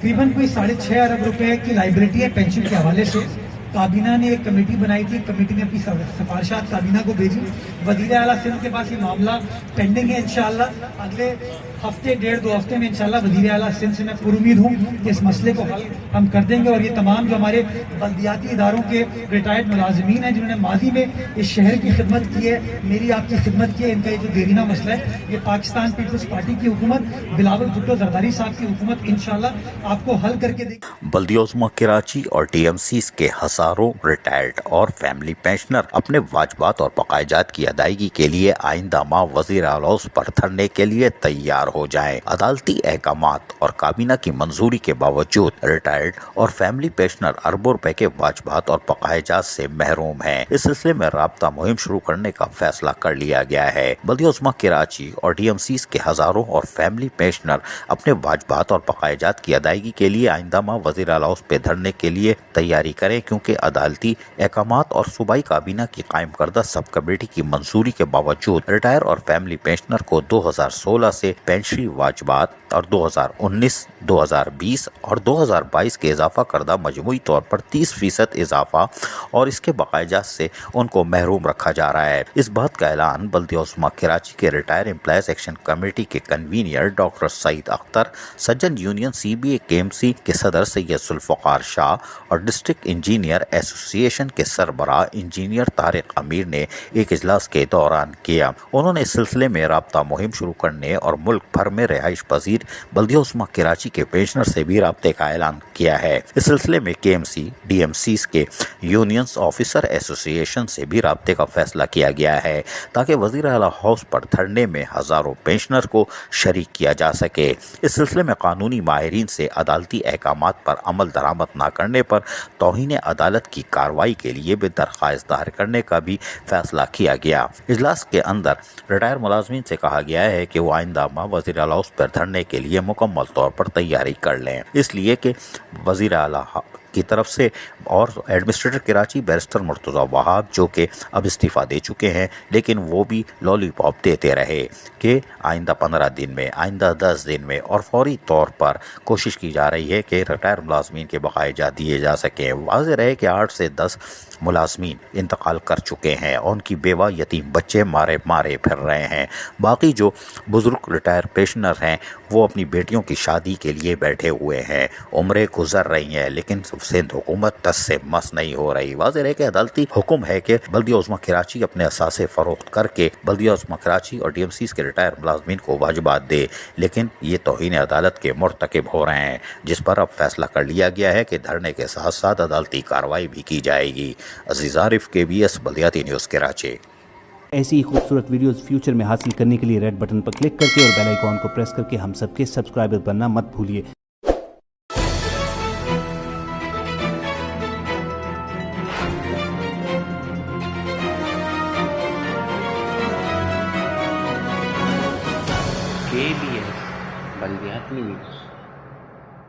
तकरीबन कोई 6.5 अरब रुपए की लाइबिलिटी है पेंशन के हवाले से। काबीना ने एक कमेटी बनाई थी, कमेटी ने अपनी सिफारिशात काबीना को भेजी। वज़ीर आला सिंध के पास ये मामला पेंडिंग है। इंशाअल्लाह अगले हफ्ते 1.5-2 हफ्ते में इंशाअल्लाह वज़ीर आला सिंध से मैं पुरुमीद हूँ कि इस मसले को हल हम कर देंगे। और ये तमाम जो हमारे बल्दियाती इदारों के रिटायर्ड मुलाजमीन हैं जिन्होंने माजी में इस शहर की खिदमत की है, मेरी आपकी खिदमत की है, इनका ये जो देरीना मसला है, ये पाकिस्तान पीपल्स पार्टी की हुकूमत, बिलावल भुट्टो जरदारी साहब की हुकूमत इंशाअल्लाह आपको हल करके देगी। बल्दिया उज़्मा कराची और टीएमसी के हजारों रिटायर्ड और फैमिली पेंशनर अपने वाजबात और बकायजात की अदायगी के लिए आइंदा माह वज़ीर आला पर धरने के लिए तैयार हो जाएं। अदालती अहकामात और काबीना की मंजूरी के बावजूद रिटायर्ड और फैमिली पेंशनर अरबों रुपए के वाजबात और बकायजात से महरूम हैं। इस सिलसिले में राब्ता मुहिम शुरू करने का फैसला कर लिया गया है। बल्दिया उज़्मा कराची और टीएमसी के हजारों और फैमिली पेंशनर अपने वाजबात और बकायजात की अदायगी के लिए आइंदा माह वज़ीर आला पे धरने के लिए तैयारी करें, क्योंकि अदालती अहकामात और सूबाई काबीना की कायम करदा सब कमेटी की मंजूरी के बावजूद रिटायर और फैमिली पेंशनर को 2016 से पेंशनी वाजबात और 2019, 2020 और 2022 के इजाफा करदा मजमूई तौर पर 30% इजाफा और इसके बकायजात से उनको महरूम रखा जा रहा है। इस बात का ऐलान बल्दिया उज़्मा कराची के रिटायर एम्प्लॉयज एक्शन कमेटी के कन्वीनियर डॉक्टर सईद अख्तर, सज्जन यूनियन CBA KMC के सदर सैयद जुल्फ़िकार शाह और डिस्ट्रिक्ट इंजीनियर एसोसिएशन के सरबराह इंजीनियर तारिक अमीर ने एक इजलास के दौरान किया। उन्होंने इस सिलसिले में राब्ता मुहिम शुरू करने और मुल्क भर में रिहाइश पजीर बल्दिया उज़्मा कराची के पेंशनर से भी राब्ते का ऐलान किया है। इस सिलसिले में KMC DMC के यूनियंस ऑफिसर एसोसिएशन से भी राब्ते का फैसला किया गया है, ताकि वज़ीर आला हाउस पर धरने में हजारों पेंशनर को शरीक किया जा सके। इस सिलसिले में कानूनी माहिरीन से अदालती अहकामात पर अमल दरामद न करने पर तौहीन अदालत की कार्रवाई के लिए भी दरख्वास्त दायर करने का भी फैसला किया गया। इजलास के अंदर रिटायर मुलाजमीन से कहा गया है कि वो आइंदा माह वज़ीर आला पर धरने के लिए मुकम्मल तौर पर तैयारी कर लें, इसलिए कि वज़ीर आला की तरफ से और एडमिनिस्ट्रेटर कराची बैरिस्टर मुर्तज़ा वहाब जो कि अब इस्तीफ़ा दे चुके हैं, लेकिन वो भी लॉलीपॉप देते रहे कि आइंदा 15 दिन में, आइंदा 10 दिन में, और फौरी तौर पर कोशिश की जा रही है कि रिटायर मुलाजमीन के बकाया दिए जा सकें। वाज़ेह रहे कि 8 से 10 मुलाजमीन इंतकाल कर चुके हैं और उनकी बेवा यतीम बच्चे मारे फिर रहे हैं। बाकी जो बुज़ुर्ग रिटायर पेंशनर हैं वो अपनी बेटियों की शादी के लिए बैठे हुए हैं, उम्रें गुजर रही हैं, लेकिन सिंध हुकूमत टस से मस नहीं हो रही। वाज़ेह है कि अदालती हुक्म है कि बल्दिया उज़्मा कराची अपने असासे फरोख्त करके बल्दिया उज़्मा कराची और DMC के रिटायर मुलाजमीन को वाजिबात दे, लेकिन ये तौहीन अदालत के मुर्तकिब हो रहे हैं, जिस पर अब फैसला कर लिया गया है कि धरने के साथ साथ अदालती कार्रवाई भी की जाएगी। अजीज आरिफ, KBS बल्दियाती न्यूज़ कराची। ऐसी ही खूबसूरत वीडियोस फ्यूचर में हासिल करने के लिए रेड बटन पर क्लिक करके और बेल आइकॉन को प्रेस करके हम सबके सब्सक्राइबर बनना मत भूलिए। KBS बल्दियाती न्यूज़।